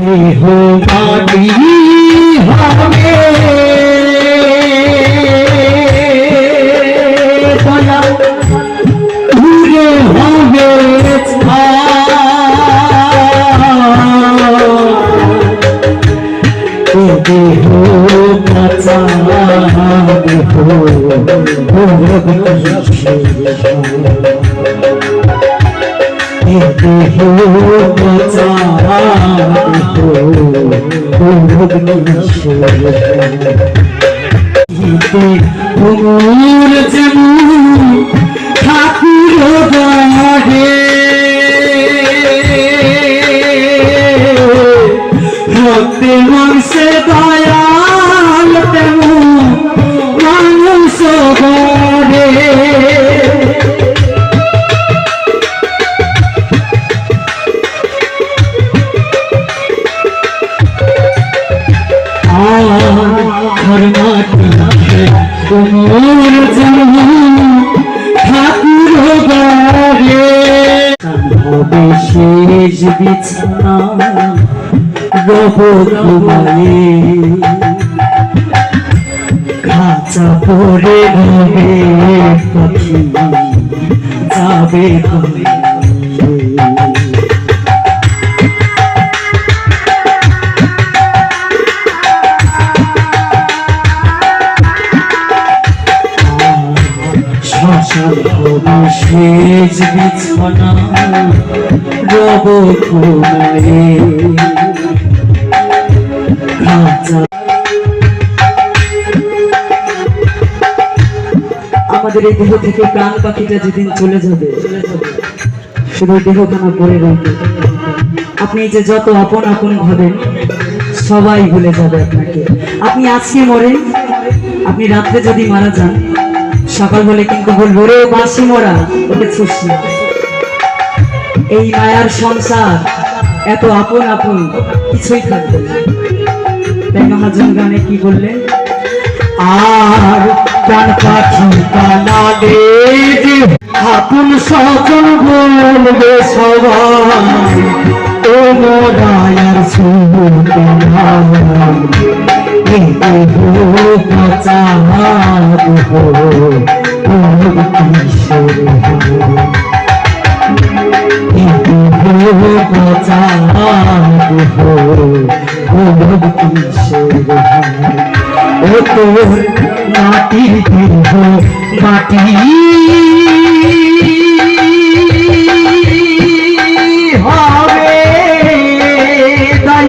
দেহ মাটি হবে দয়া ঘুরে হবে দেহ কাঁচা দেহ ঠাকুর বাড়ে ভক্তি মানুষে দয়াল তেমন মানুষ গড়ে ঘর মাটি তোমার ঠাকুর বাড়ে হবে শেষ বিছানা রব তোমায় খাঁচা পরে রবে পাখি যাবে শেষ বিছানা রব তোমায় আমাদের এই দেহ থেকে প্রাণ পাখিটা যেদিন চলে যাবে শুধু দেহখানা পড়ে রইবে আপনি যে যত আপন আপন ভাবেন সবাই ভুলে যাবে আপনাকে আপনি আজকে মরেন আপনি রাত্রে যদি মারা যান সকাল হলে কিন্তু বলবো রে বাসি মরা ওকে ছুসি এই মায়ার সংসার এত আপন আপন কিছুই থাকবে না তাই মহাজন গানে কি বললেন আর প্রাণ পাখি কানাডে আপন স্বজন বলবে সবাই ও মোরায়ার শুনতে মাটির দেহ মাটি